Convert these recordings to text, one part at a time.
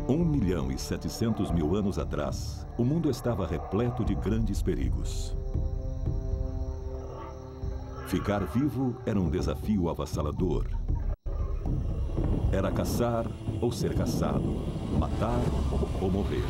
1.700.000 anos atrás, o mundo estava repleto de grandes perigos. Ficar vivo era um desafio avassalador. Era caçar ou ser caçado, matar ou morrer.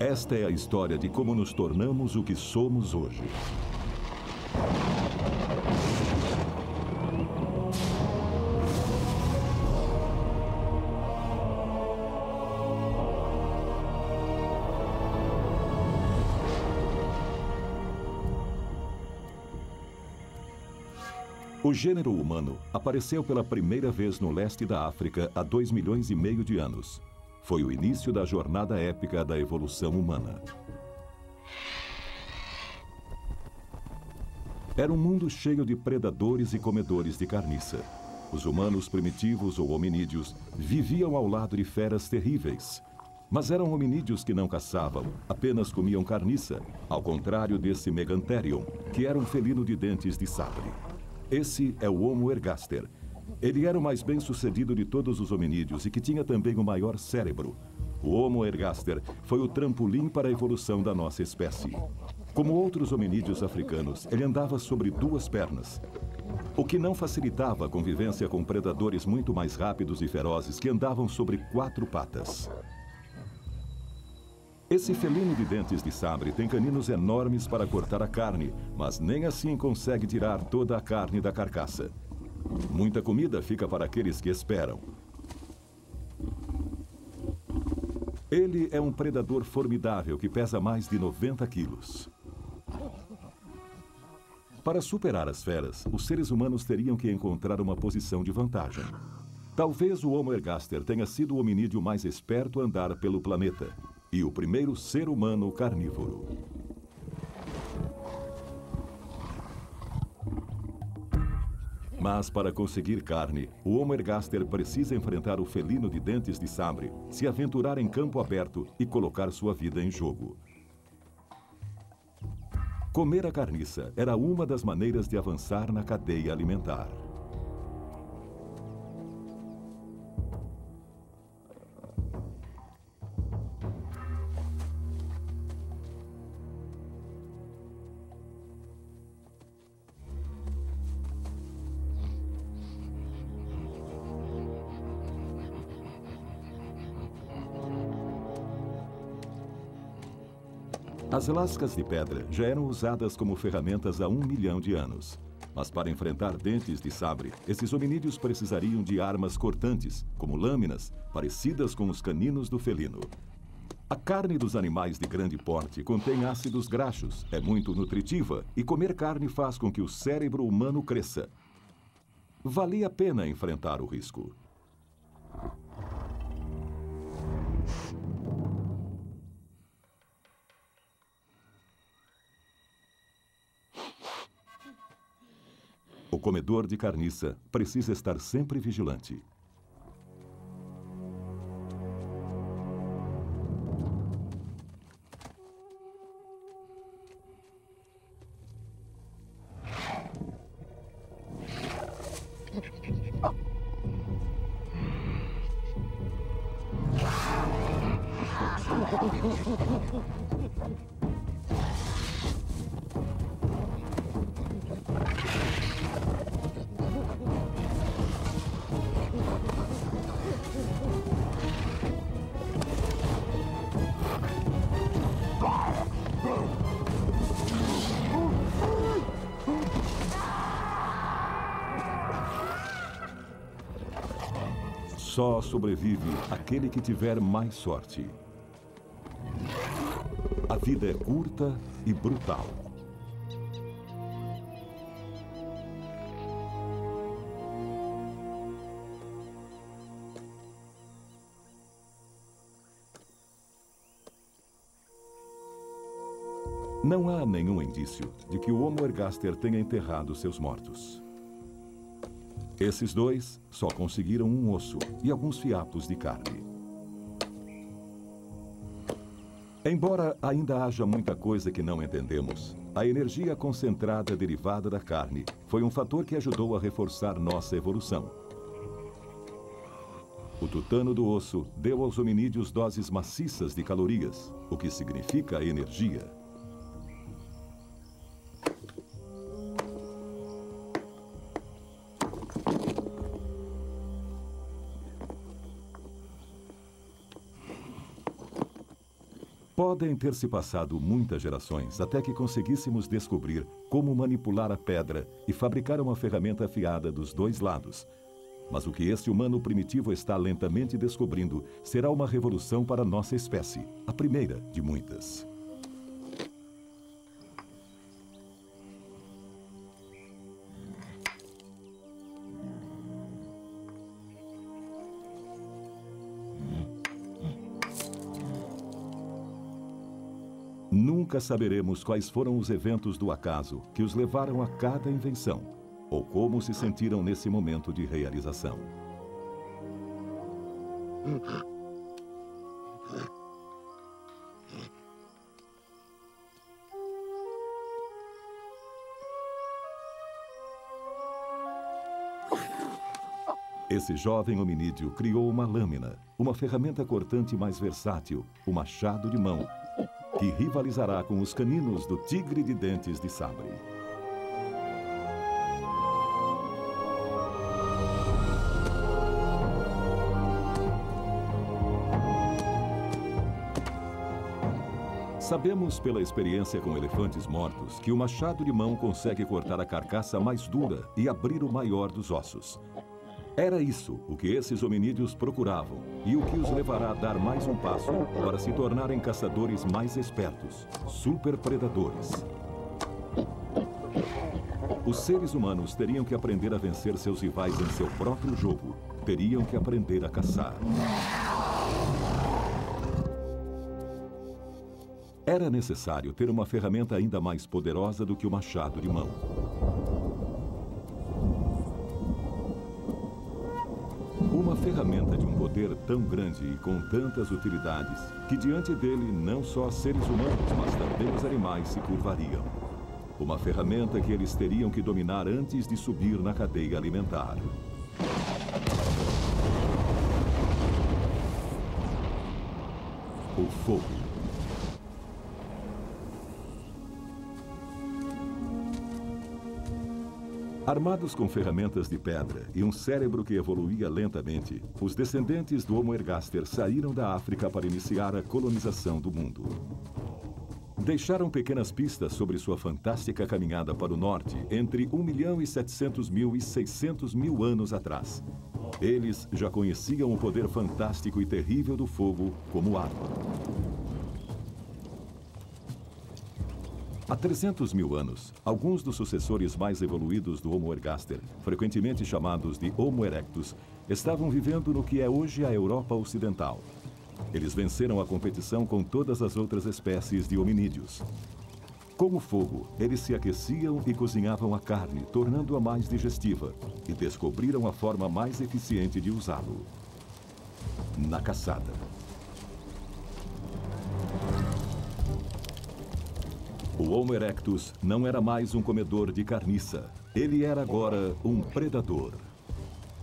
Esta é a história de como nos tornamos o que somos hoje. O gênero humano apareceu pela primeira vez no leste da África há 2,5 milhões de anos. Foi o início da jornada épica da evolução humana. Era um mundo cheio de predadores e comedores de carniça. Os humanos primitivos ou hominídeos viviam ao lado de feras terríveis. Mas eram hominídeos que não caçavam, apenas comiam carniça, ao contrário desse Megantherium, que era um felino de dentes de sabre. Esse é o Homo ergaster. Ele era o mais bem-sucedido de todos os hominídeos e que tinha também o maior cérebro. O Homo ergaster foi o trampolim para a evolução da nossa espécie. Como outros hominídeos africanos, ele andava sobre 2 pernas, o que não facilitava a convivência com predadores muito mais rápidos e ferozes que andavam sobre 4 patas. Esse felino de dentes de sabre tem caninos enormes para cortar a carne, mas nem assim consegue tirar toda a carne da carcaça. Muita comida fica para aqueles que esperam. Ele é um predador formidável que pesa mais de 90 quilos. Para superar as feras, os seres humanos teriam que encontrar uma posição de vantagem. Talvez o Homo ergaster tenha sido o hominídeo mais esperto a andar pelo planeta e o primeiro ser humano carnívoro. Mas para conseguir carne, o Homo ergaster precisa enfrentar o felino de dentes de sabre, se aventurar em campo aberto e colocar sua vida em jogo. Comer a carniça era uma das maneiras de avançar na cadeia alimentar. As lascas de pedra já eram usadas como ferramentas há 1 milhão de anos. Mas para enfrentar dentes de sabre, esses hominídeos precisariam de armas cortantes, como lâminas, parecidas com os caninos do felino. A carne dos animais de grande porte contém ácidos graxos, é muito nutritiva e comer carne faz com que o cérebro humano cresça. Valia a pena enfrentar o risco. O comedor de carniça precisa estar sempre vigilante. Só sobrevive aquele que tiver mais sorte. A vida é curta e brutal. Não há nenhum indício de que o Homo ergaster tenha enterrado seus mortos. Esses dois só conseguiram um osso e alguns fiapos de carne. Embora ainda haja muita coisa que não entendemos, a energia concentrada derivada da carne foi um fator que ajudou a reforçar nossa evolução. O tutano do osso deu aos hominídeos doses maciças de calorias, o que significa energia. Podem ter se passado muitas gerações até que conseguíssemos descobrir como manipular a pedra e fabricar uma ferramenta afiada dos dois lados. Mas o que este humano primitivo está lentamente descobrindo será uma revolução para nossa espécie, a primeira de muitas. Nunca saberemos quais foram os eventos do acaso que os levaram a cada invenção, ou como se sentiram nesse momento de realização. Esse jovem hominídeo criou uma lâmina, uma ferramenta cortante mais versátil, o machado de mão, que rivalizará com os caninos do tigre de dentes de sabre. Sabemos pela experiência com elefantes mortos que o machado de mão consegue cortar a carcaça mais dura e abrir o maior dos ossos. Era isso o que esses hominídeos procuravam e o que os levará a dar mais um passo para se tornarem caçadores mais espertos, superpredadores. Os seres humanos teriam que aprender a vencer seus rivais em seu próprio jogo. Teriam que aprender a caçar. Era necessário ter uma ferramenta ainda mais poderosa do que o machado de mão. Uma ferramenta de um poder tão grande e com tantas utilidades, que diante dele não só seres humanos, mas também os animais se curvariam. Uma ferramenta que eles teriam que dominar antes de subir na cadeia alimentar. O fogo. Armados com ferramentas de pedra e um cérebro que evoluía lentamente, os descendentes do Homo ergaster saíram da África para iniciar a colonização do mundo. Deixaram pequenas pistas sobre sua fantástica caminhada para o norte entre 1.700.000 e 600.000 anos atrás. Eles já conheciam o poder fantástico e terrível do fogo como arma. Há 300.000 anos, alguns dos sucessores mais evoluídos do Homo ergaster, frequentemente chamados de Homo erectus, estavam vivendo no que é hoje a Europa Ocidental. Eles venceram a competição com todas as outras espécies de hominídeos. Com o fogo, eles se aqueciam e cozinhavam a carne, tornando-a mais digestiva, e descobriram a forma mais eficiente de usá-lo: na caçada. O Homo erectus não era mais um comedor de carniça. Ele era agora um predador.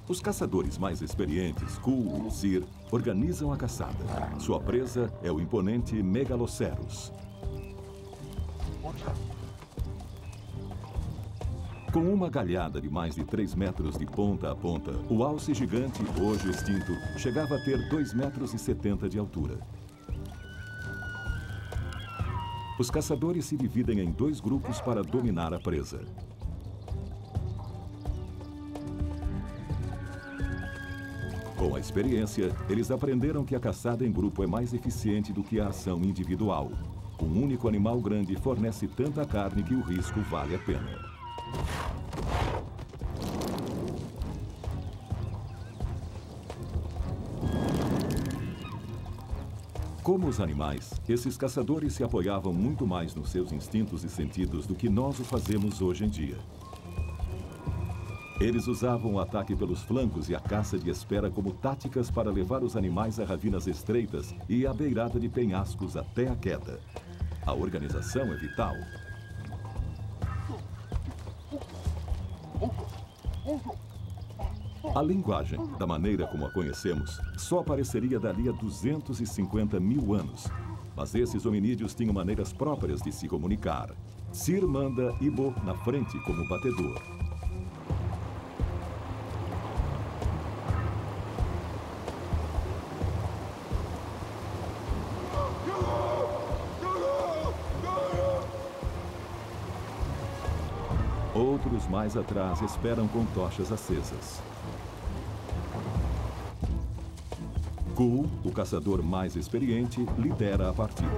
Os caçadores mais experientes, Kuhl e Zir, organizam a caçada. Sua presa é o imponente Megaloceros. Com uma galhada de mais de 3 metros de ponta a ponta, o alce gigante, hoje extinto, chegava a ter 2,70 metros de altura. Os caçadores se dividem em 2 grupos para dominar a presa. Com a experiência, eles aprenderam que a caçada em grupo é mais eficiente do que a ação individual. Um único animal grande fornece tanta carne que o risco vale a pena. Como os animais, esses caçadores se apoiavam muito mais nos seus instintos e sentidos do que nós o fazemos hoje em dia. Eles usavam o ataque pelos flancos e a caça de espera como táticas para levar os animais a ravinas estreitas e à beirada de penhascos até a queda. A organização é vital. A linguagem, da maneira como a conhecemos, só apareceria dali a 250 mil anos. Mas esses hominídeos tinham maneiras próprias de se comunicar. Tsir manda Ibo na frente como batedor. Outros mais atrás esperam com tochas acesas. Ku, o caçador mais experiente, lidera a partida.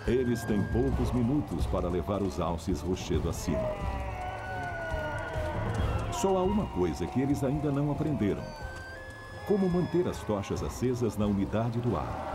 Eles têm poucos minutos para levar os alces rochedo acima. Só há uma coisa que eles ainda não aprenderam: como manter as tochas acesas na umidade do ar.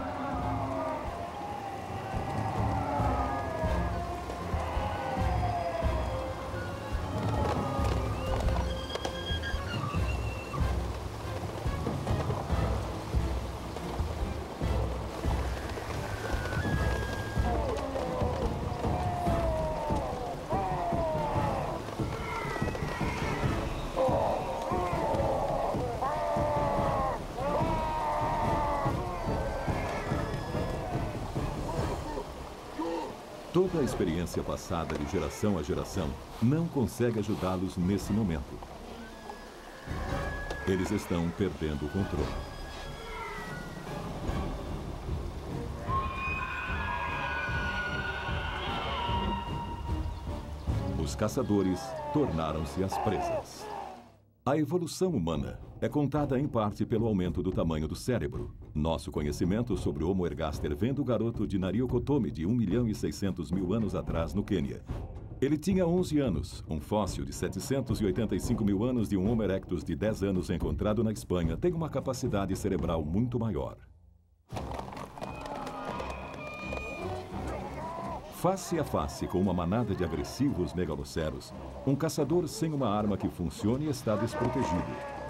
Toda a experiência passada de geração a geração não consegue ajudá-los nesse momento. Eles estão perdendo o controle. Os caçadores tornaram-se as presas. A evolução humana é contada em parte pelo aumento do tamanho do cérebro. Nosso conhecimento sobre o Homo ergaster vem do garoto de Nariokotome de 1.600.000 anos atrás no Quênia. Ele tinha 11 anos. Um fóssil de 785.000 anos de um Homo erectus de 10 anos encontrado na Espanha tem uma capacidade cerebral muito maior. Face a face com uma manada de agressivos megaloceros, um caçador sem uma arma que funcione está desprotegido.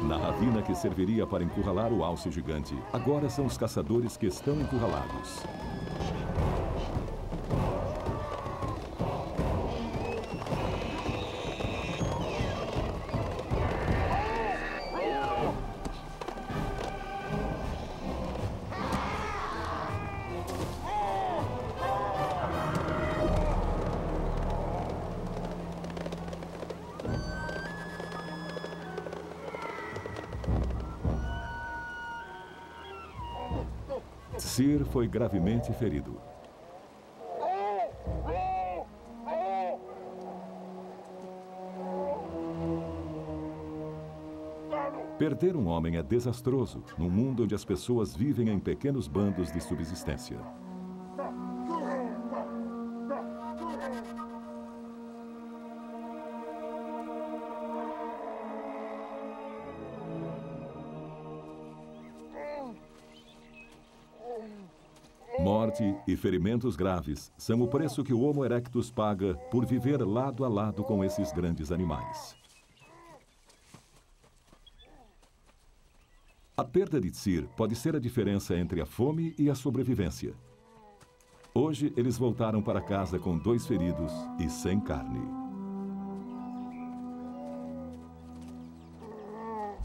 Na ravina que serviria para encurralar o alce gigante, agora são os caçadores que estão encurralados. Tsir foi gravemente ferido. Perder um homem é desastroso num mundo onde as pessoas vivem em pequenos bandos de subsistência. Morte e ferimentos graves são o preço que o Homo erectus paga por viver lado a lado com esses grandes animais. A perda de Tsir pode ser a diferença entre a fome e a sobrevivência. Hoje, eles voltaram para casa com 2 feridos e sem carne.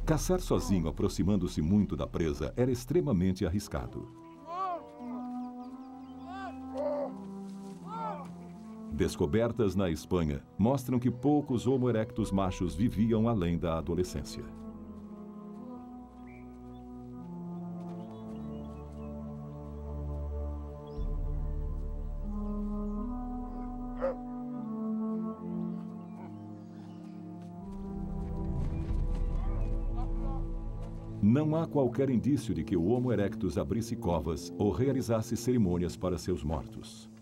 Caçar sozinho, aproximando-se muito da presa, era extremamente arriscado. Descobertas na Espanha mostram que poucos Homo erectus machos viviam além da adolescência. Não há qualquer indício de que o Homo erectus abrisse covas ou realizasse cerimônias para seus mortos.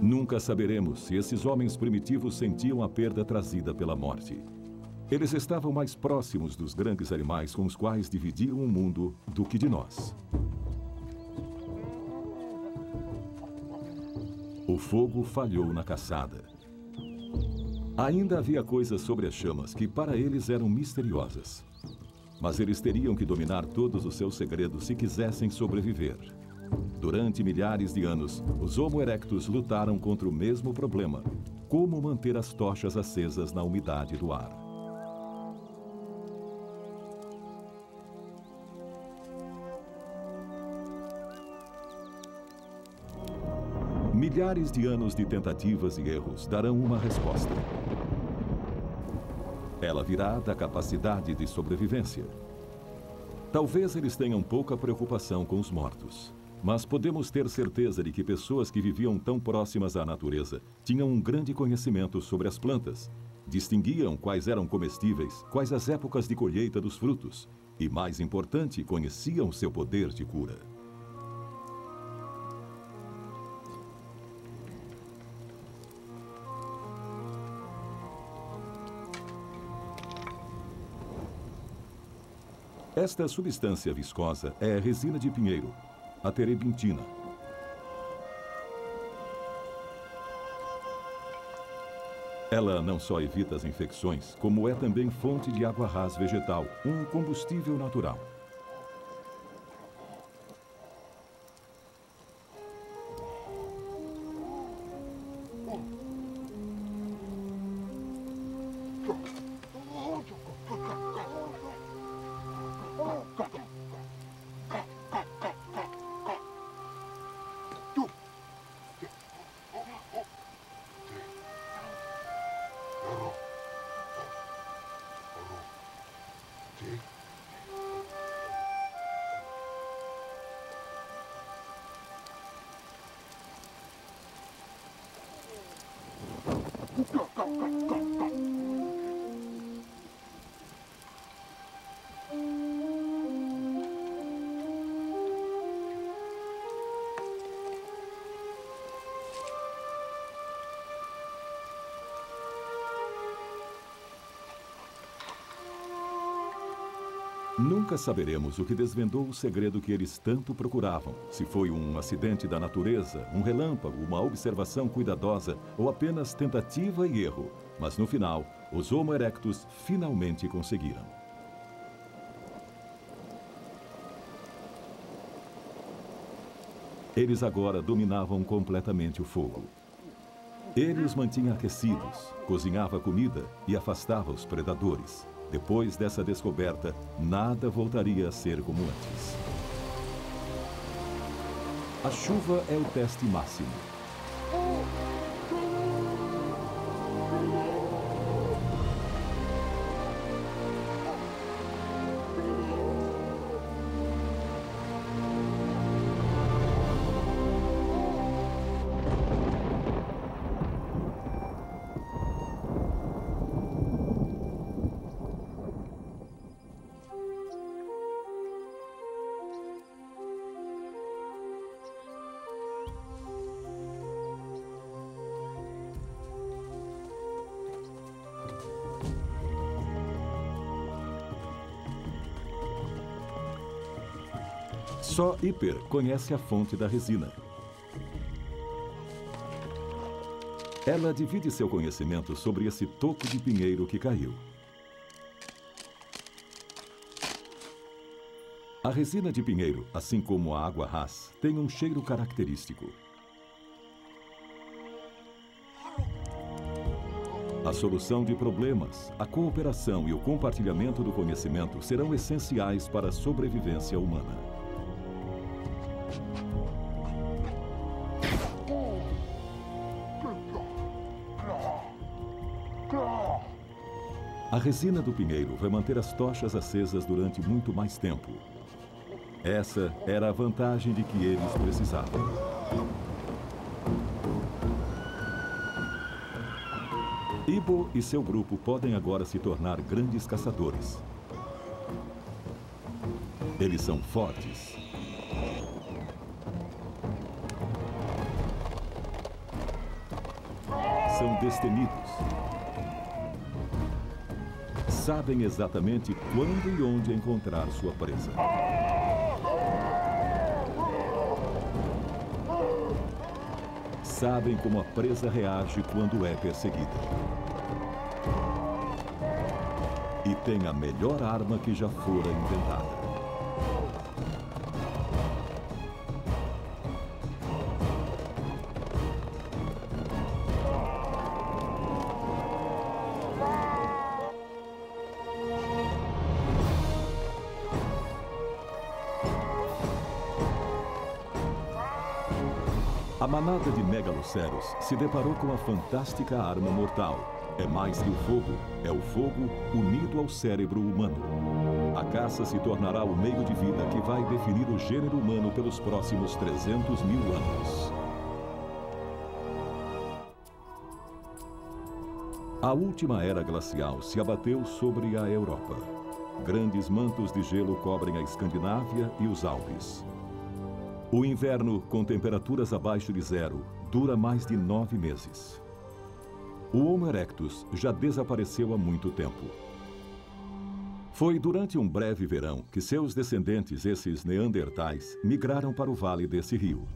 Nunca saberemos se esses homens primitivos sentiam a perda trazida pela morte. Eles estavam mais próximos dos grandes animais com os quais dividiam o mundo do que de nós. O fogo falhou na caçada. Ainda havia coisas sobre as chamas que para eles eram misteriosas. Mas eles teriam que dominar todos os seus segredos se quisessem sobreviver. Durante milhares de anos, os Homo erectus lutaram contra o mesmo problema: como manter as tochas acesas na umidade do ar. Milhares de anos de tentativas e erros darão uma resposta. Ela virá da capacidade de sobrevivência. Talvez eles tenham pouca preocupação com os mortos, mas podemos ter certeza de que pessoas que viviam tão próximas à natureza tinham um grande conhecimento sobre as plantas, distinguiam quais eram comestíveis, quais as épocas de colheita dos frutos e, mais importante, conheciam seu poder de cura. Esta substância viscosa é a resina de pinheiro, a terebintina. Ela não só evita as infecções, como é também fonte de água ras vegetal, um combustível natural. Nunca saberemos o que desvendou o segredo que eles tanto procuravam. Se foi um acidente da natureza, um relâmpago, uma observação cuidadosa ou apenas tentativa e erro. Mas no final, os Homo erectus finalmente conseguiram. Eles agora dominavam completamente o fogo. Ele os mantinha aquecidos, cozinhava a comida e afastava os predadores. Depois dessa descoberta, nada voltaria a ser como antes. A chuva é o teste máximo. Só Hiper conhece a fonte da resina. Ela divide seu conhecimento sobre esse toco de pinheiro que caiu. A resina de pinheiro, assim como a água ras, tem um cheiro característico. A solução de problemas, a cooperação e o compartilhamento do conhecimento serão essenciais para a sobrevivência humana. A resina do pinheiro vai manter as tochas acesas durante muito mais tempo. Essa era a vantagem de que eles precisavam. Ibo e seu grupo podem agora se tornar grandes caçadores. Eles são fortes. São destemidos. Sabem exatamente quando e onde encontrar sua presa. Sabem como a presa reage quando é perseguida. E tem a melhor arma que já fora inventada. A manada de megalocéros se deparou com a fantástica arma mortal. É mais que o fogo, é o fogo unido ao cérebro humano. A caça se tornará o meio de vida que vai definir o gênero humano pelos próximos 300 mil anos. A última era glacial se abateu sobre a Europa. Grandes mantos de gelo cobrem a Escandinávia e os Alpes. O inverno, com temperaturas abaixo de zero, dura mais de 9 meses. O Homo erectus já desapareceu há muito tempo. Foi durante um breve verão que seus descendentes, esses neandertais, migraram para o vale desse rio.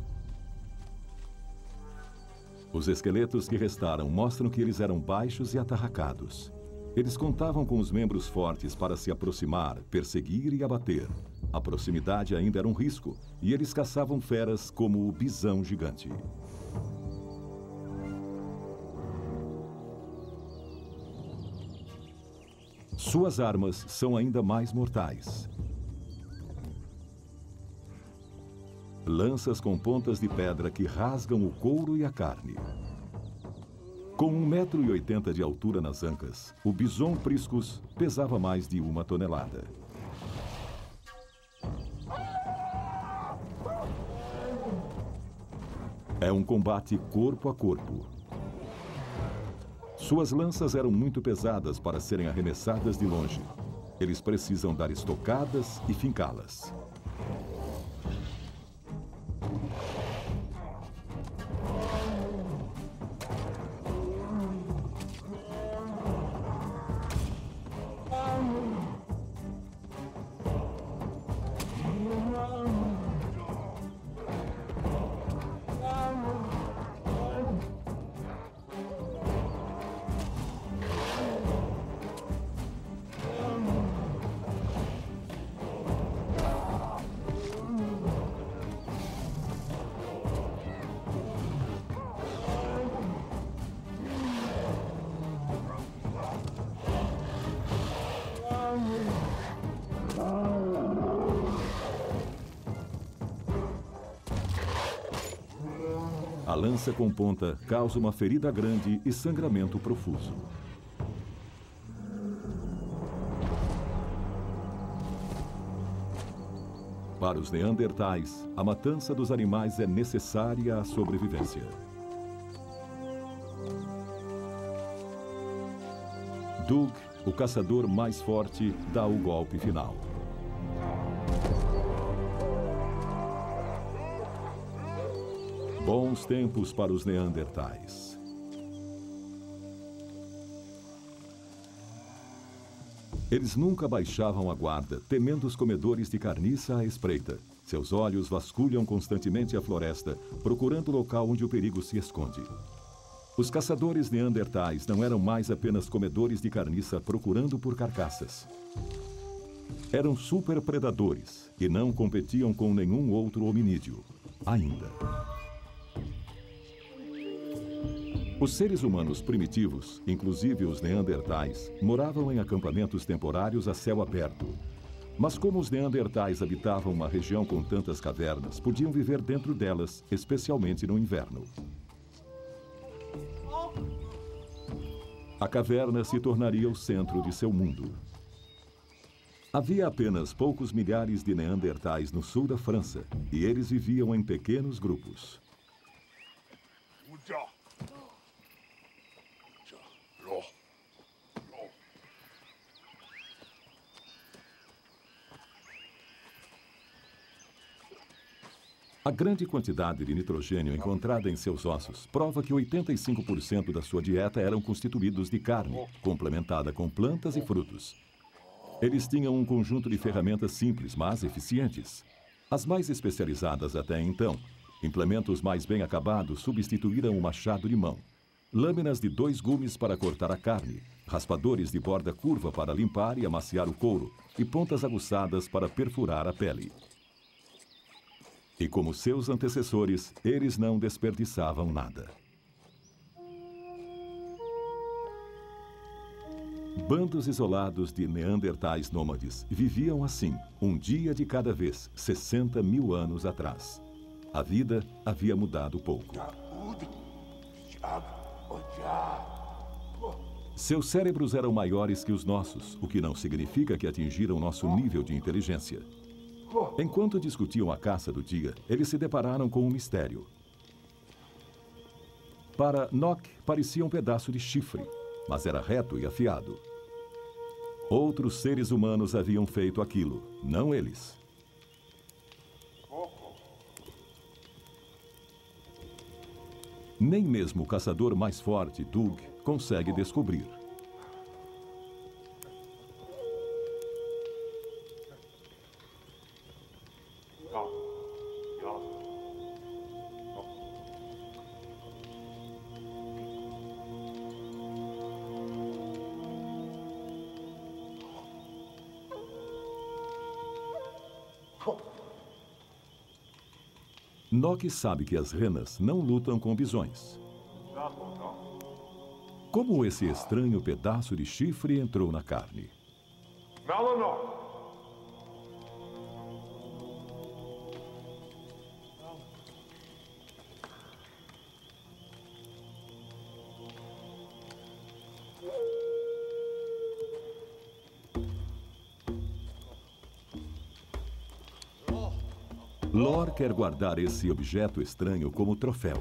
Os esqueletos que restaram mostram que eles eram baixos e atarracados. Eles contavam com os membros fortes para se aproximar, perseguir e abater. A proximidade ainda era um risco, e eles caçavam feras como o bisão gigante. Suas armas são ainda mais mortais. Lanças com pontas de pedra que rasgam o couro e a carne. Com 1,80 m de altura nas ancas, o bison priscus pesava mais de 1 tonelada. É um combate corpo a corpo. Suas lanças eram muito pesadas para serem arremessadas de longe. Eles precisam dar estocadas e fincá-las. A lança com ponta causa uma ferida grande e sangramento profuso. Para os neandertais, a matança dos animais é necessária à sobrevivência. Doug, o caçador mais forte, dá o golpe final. Bons tempos para os neandertais. Eles nunca baixavam a guarda, temendo os comedores de carniça à espreita. Seus olhos vasculham constantemente a floresta, procurando o local onde o perigo se esconde. Os caçadores neandertais não eram mais apenas comedores de carniça procurando por carcaças. Eram superpredadores e não competiam com nenhum outro hominídeo, ainda. Os seres humanos primitivos, inclusive os neandertais, moravam em acampamentos temporários a céu aberto. Mas como os neandertais habitavam uma região com tantas cavernas, podiam viver dentro delas, especialmente no inverno. A caverna se tornaria o centro de seu mundo. Havia apenas poucos milhares de neandertais no sul da França, e eles viviam em pequenos grupos. A grande quantidade de nitrogênio encontrada em seus ossos prova que 85% da sua dieta eram constituídos de carne, complementada com plantas e frutos. Eles tinham um conjunto de ferramentas simples, mas eficientes. As mais especializadas até então, implementos mais bem acabados substituíram o machado de mão, lâminas de 2 gumes para cortar a carne, raspadores de borda curva para limpar e amaciar o couro e pontas aguçadas para perfurar a pele. E como seus antecessores, eles não desperdiçavam nada. Bandos isolados de neandertais nômades viviam assim, um dia de cada vez, 60 mil anos atrás. A vida havia mudado pouco. Seus cérebros eram maiores que os nossos, o que não significa que atingiram nosso nível de inteligência. Enquanto discutiam a caça do dia, eles se depararam com um mistério. Para Nock, parecia um pedaço de chifre, mas era reto e afiado. Outros seres humanos haviam feito aquilo, não eles. Nem mesmo o caçador mais forte, Doug, consegue descobrir. Nock sabe que as renas não lutam com bisões. Como esse estranho pedaço de chifre entrou na carne? Lor quer guardar esse objeto estranho como troféu.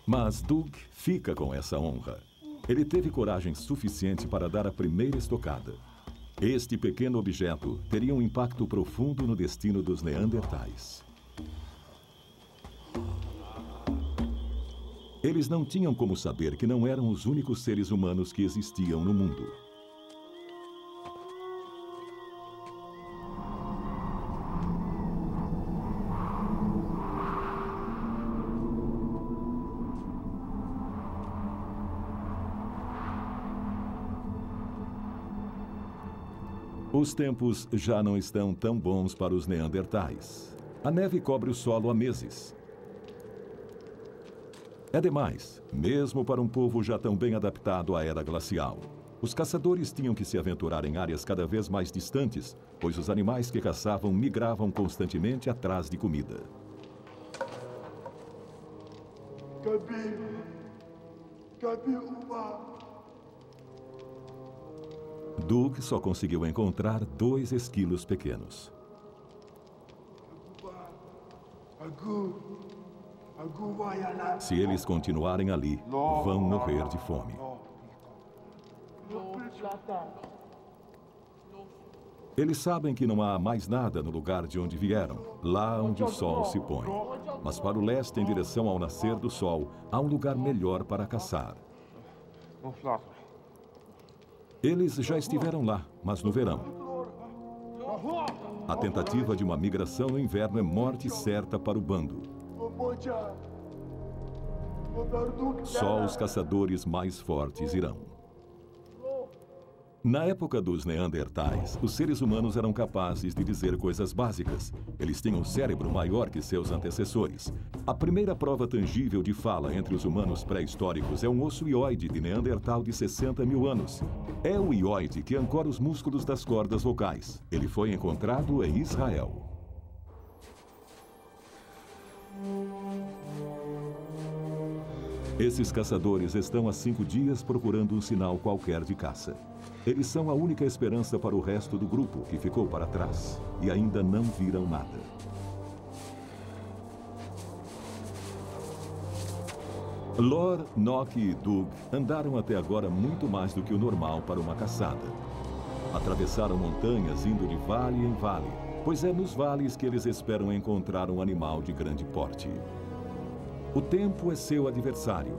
Mas Doug fica com essa honra. Ele teve coragem suficiente para dar a primeira estocada. Este pequeno objeto teria um impacto profundo no destino dos neandertais. Eles não tinham como saber que não eram os únicos seres humanos que existiam no mundo. Os tempos já não estão tão bons para os neandertais. A neve cobre o solo há meses. É demais, mesmo para um povo já tão bem adaptado à era glacial. Os caçadores tinham que se aventurar em áreas cada vez mais distantes, pois os animais que caçavam migravam constantemente atrás de comida. Doug só conseguiu encontrar 2 esquilos pequenos. Se eles continuarem ali, vão morrer de fome. Eles sabem que não há mais nada no lugar de onde vieram, lá onde o sol se põe. Mas para o leste, em direção ao nascer do sol, há um lugar melhor para caçar. Eles já estiveram lá, mas no verão. A tentativa de uma migração no inverno é morte certa para o bando. Só os caçadores mais fortes irão. Na época dos neandertais, os seres humanos eram capazes de dizer coisas básicas. Eles tinham um cérebro maior que seus antecessores. A primeira prova tangível de fala entre os humanos pré-históricos é um osso hioide de Neandertal de 60 mil anos. É o hioide que ancora os músculos das cordas vocais. Ele foi encontrado em Israel. Esses caçadores estão há 5 dias procurando um sinal qualquer de caça. Eles são a única esperança para o resto do grupo, que ficou para trás, e ainda não viram nada. Lor, Nock e Dug andaram até agora muito mais do que o normal para uma caçada. Atravessaram montanhas indo de vale em vale, pois é nos vales que eles esperam encontrar um animal de grande porte. O tempo é seu adversário.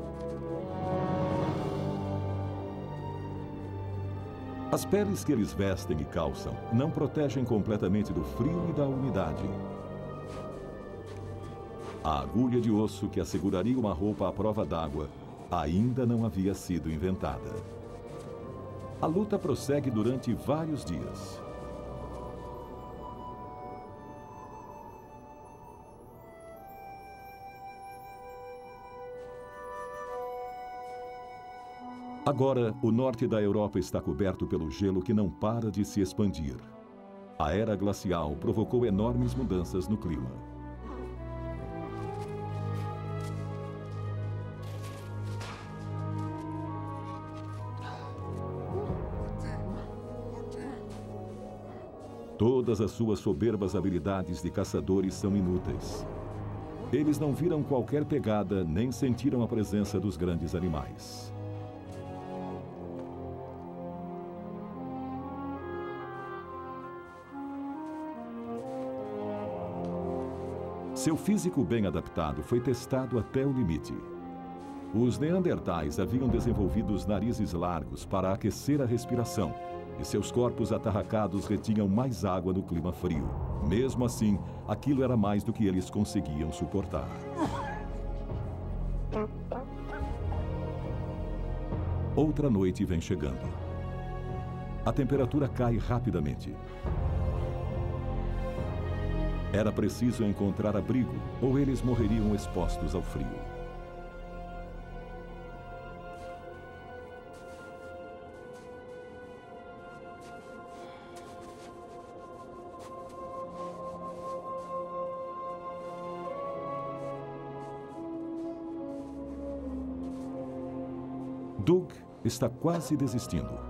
As peles que eles vestem e calçam não protegem completamente do frio e da umidade. A agulha de osso que asseguraria uma roupa à prova d'água ainda não havia sido inventada. A luta prossegue durante vários dias. Agora, o norte da Europa está coberto pelo gelo que não para de se expandir. A era glacial provocou enormes mudanças no clima. Todas as suas soberbas habilidades de caçadores são inúteis. Eles não viram qualquer pegada, nem sentiram a presença dos grandes animais. Seu físico bem adaptado foi testado até o limite. Os neandertais haviam desenvolvido os narizes largos para aquecer a respiração, e seus corpos atarracados retinham mais água no clima frio. Mesmo assim, aquilo era mais do que eles conseguiam suportar. Outra noite vem chegando. A temperatura cai rapidamente. Era preciso encontrar abrigo, ou eles morreriam expostos ao frio. Dug está quase desistindo.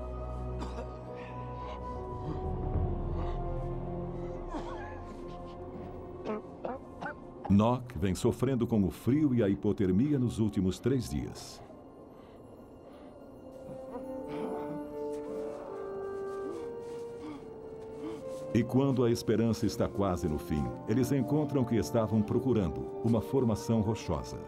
Nock vem sofrendo com o frio e a hipotermia nos últimos 3 dias. E quando a esperança está quase no fim, eles encontram o que estavam procurando, uma formação rochosa.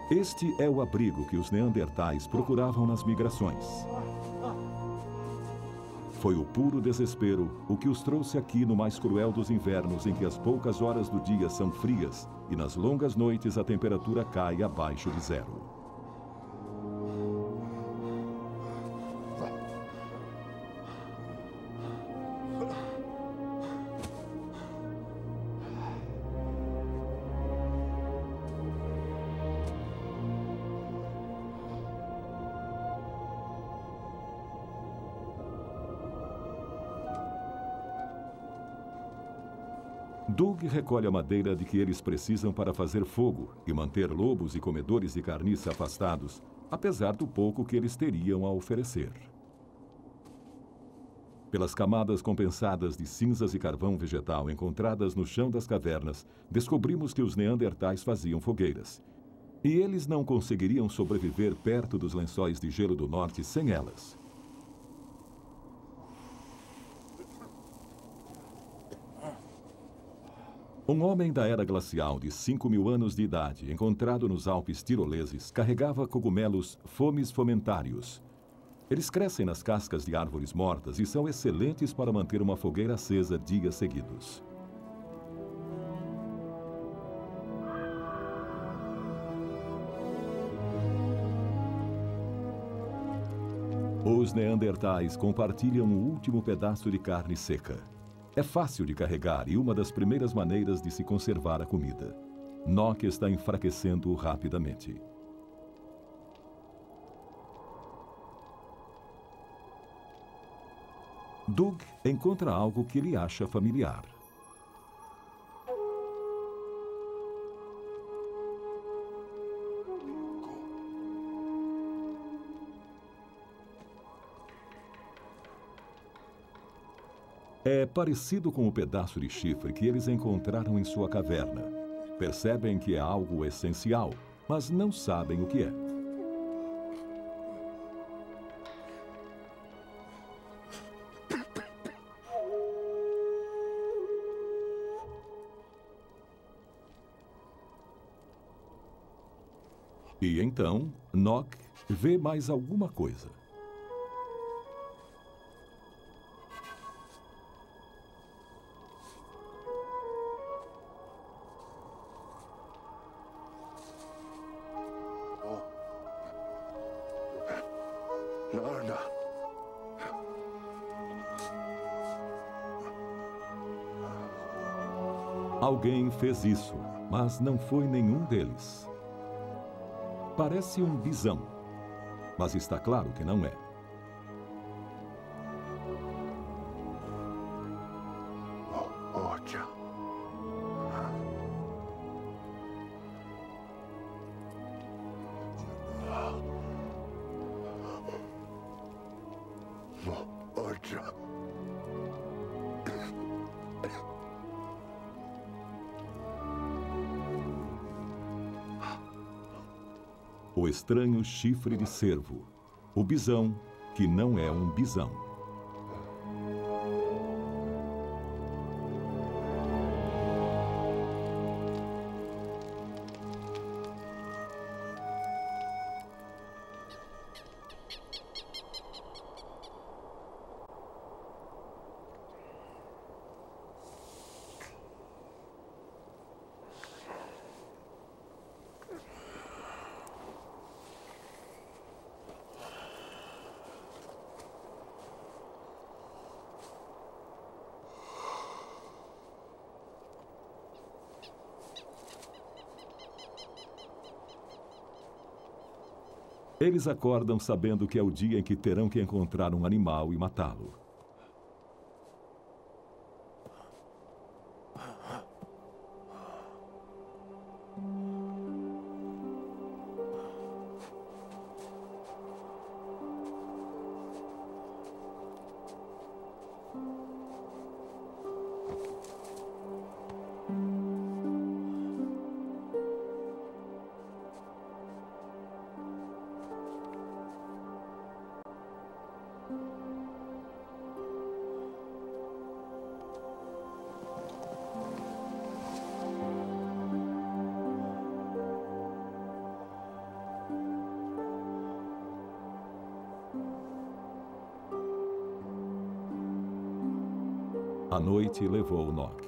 Este é o abrigo que os neandertais procuravam nas migrações. Foi o puro desespero o que os trouxe aqui no mais cruel dos invernos, em que as poucas horas do dia são frias e nas longas noites a temperatura cai abaixo de 0. Dug recolhe a madeira de que eles precisam para fazer fogo e manter lobos e comedores de carniça afastados, apesar do pouco que eles teriam a oferecer. Pelas camadas compensadas de cinzas e carvão vegetal encontradas no chão das cavernas, descobrimos que os neandertais faziam fogueiras. E eles não conseguiriam sobreviver perto dos lençóis de gelo do norte sem elas. Um homem da era glacial de 5.000 anos de idade, encontrado nos Alpes tiroleses, carregava cogumelos fomes fomentários. Eles crescem nas cascas de árvores mortas e são excelentes para manter uma fogueira acesa dias seguidos. Os neandertais compartilham o último pedaço de carne seca. É fácil de carregar e uma das primeiras maneiras de se conservar a comida. Nock está enfraquecendo rapidamente. Doug encontra algo que ele acha familiar. É parecido com o pedaço de chifre que eles encontraram em sua caverna. Percebem que é algo essencial, mas não sabem o que é. E então, Nock vê mais alguma coisa. Alguém fez isso, mas não foi nenhum deles. Parece um bisão, mas está claro que não é. O estranho chifre de cervo. O bisão, que não é um bisão. Eles acordam sabendo que é o dia em que terão que encontrar um animal e matá-lo. A noite levou Nock.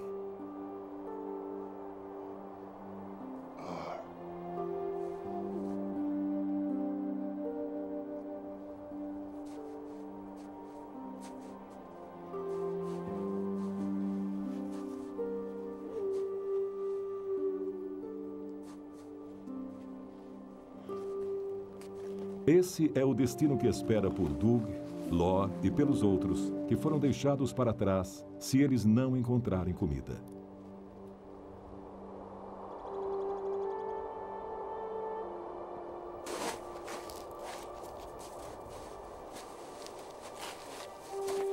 Esse é o destino que espera por Doug, Lor e pelos outros que foram deixados para trás se eles não encontrarem comida.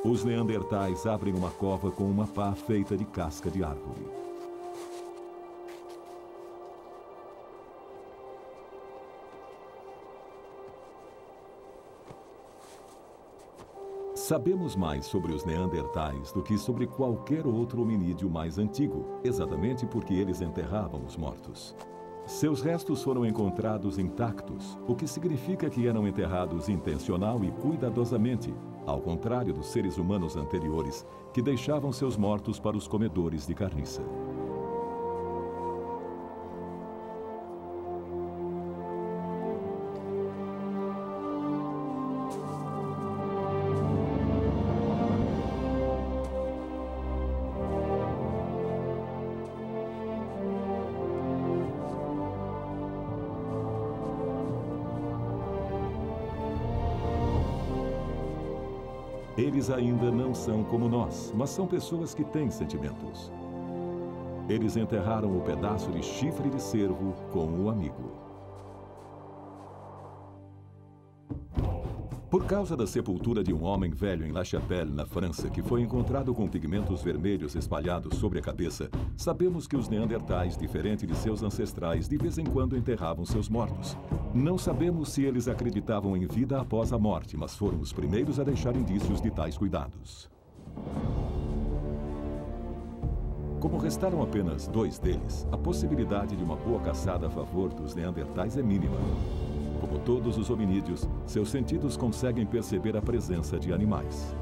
Os neandertais abrem uma cova com uma pá feita de casca de árvore. Sabemos mais sobre os neandertais do que sobre qualquer outro hominídeo mais antigo, exatamente porque eles enterravam os mortos. Seus restos foram encontrados intactos, o que significa que eram enterrados intencional e cuidadosamente, ao contrário dos seres humanos anteriores, que deixavam seus mortos para os comedores de carniça. Eles ainda não são como nós, mas são pessoas que têm sentimentos. Eles enterraram o pedaço de chifre de cervo com o amigo. Por causa da sepultura de um homem velho em La Chapelle, na França, que foi encontrado com pigmentos vermelhos espalhados sobre a cabeça, sabemos que os neandertais, diferente de seus ancestrais, de vez em quando enterravam seus mortos. Não sabemos se eles acreditavam em vida após a morte, mas foram os primeiros a deixar indícios de tais cuidados. Como restaram apenas 2 deles, a possibilidade de uma boa caçada a favor dos neandertais é mínima. Como todos os hominídeos, seus sentidos conseguem perceber a presença de animais.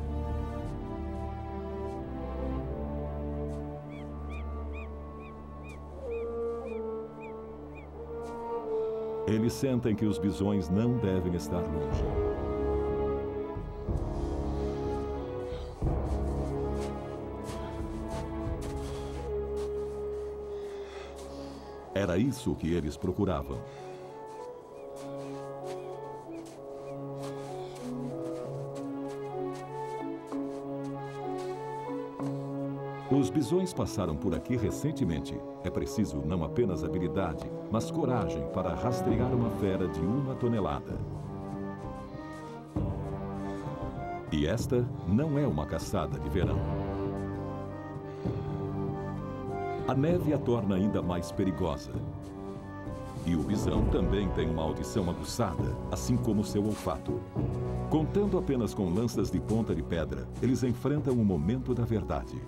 Eles sentem que os bisões não devem estar longe. Era isso que eles procuravam. Os bisões passaram por aqui recentemente. É preciso não apenas habilidade, mas coragem para rastrear uma fera de 1 tonelada. E esta não é uma caçada de verão. A neve a torna ainda mais perigosa. E o bisão também tem uma audição aguçada, assim como seu olfato. Contando apenas com lanças de ponta de pedra, eles enfrentam o momento da verdade.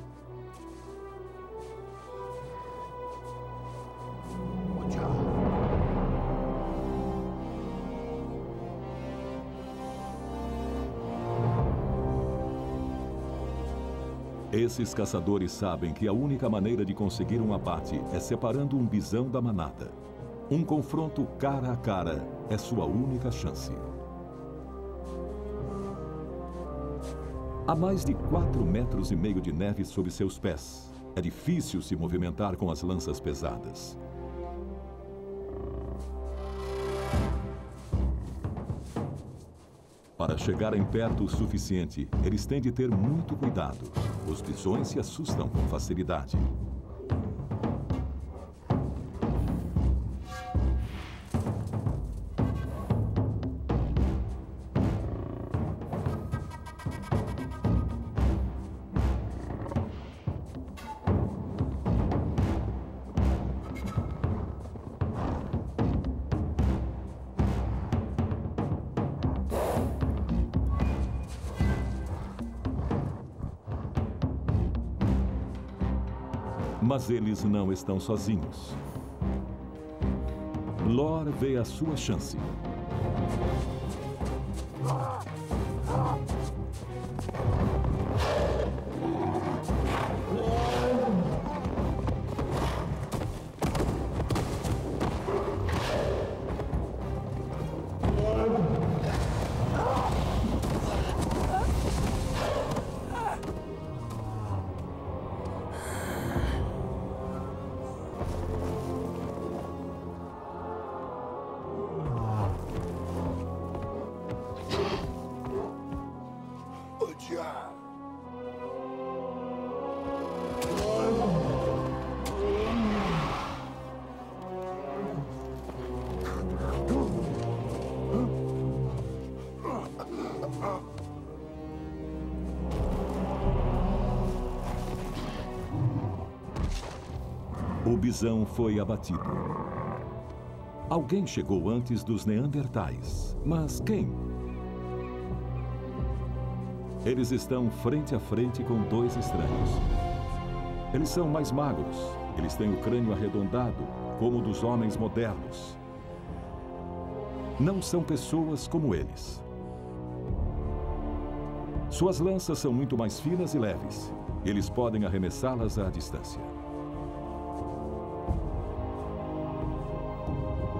Esses caçadores sabem que a única maneira de conseguir um abate é separando um bisão da manada. Um confronto cara a cara é sua única chance. Há mais de 4,5 metros de neve sob seus pés. É difícil se movimentar com as lanças pesadas. Para chegarem perto o suficiente, eles têm de ter muito cuidado. Os bisões se assustam com facilidade. Mas eles não estão sozinhos. Lore vê a sua chance. O bisão foi abatido. Alguém chegou antes dos neandertais. Mas quem? Eles estão frente a frente com 2 estranhos. Eles são mais magros. Eles têm o crânio arredondado, como o dos homens modernos. Não são pessoas como eles. Suas lanças são muito mais finas e leves. Eles podem arremessá-las à distância.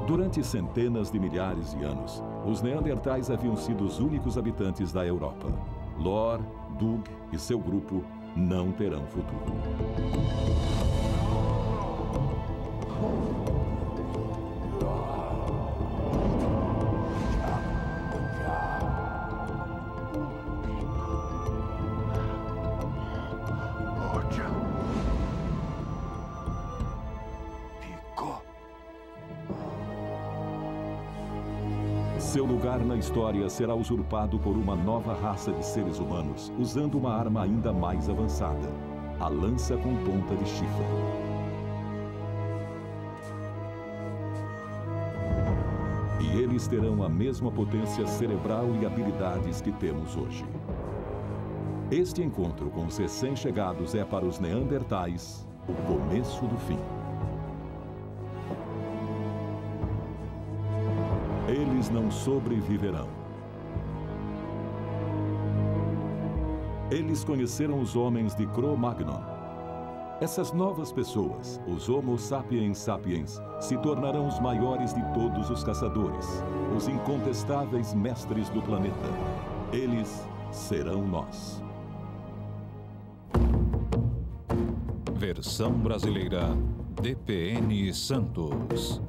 Durante centenas de milhares de anos, os neandertais haviam sido os únicos habitantes da Europa. Lore, Doug e seu grupo não terão futuro. Seu lugar na história será usurpado por uma nova raça de seres humanos, usando uma arma ainda mais avançada, a lança com ponta de chifre. E eles terão a mesma potência cerebral e habilidades que temos hoje. Este encontro com os recém-chegados é para os Neandertais o começo do fim. Eles não sobreviverão. Eles conheceram os homens de Cro-Magnon. Essas novas pessoas, os Homo sapiens sapiens, se tornarão os maiores de todos os caçadores, os incontestáveis mestres do planeta. Eles serão nós. Versão brasileira, DPN Santos.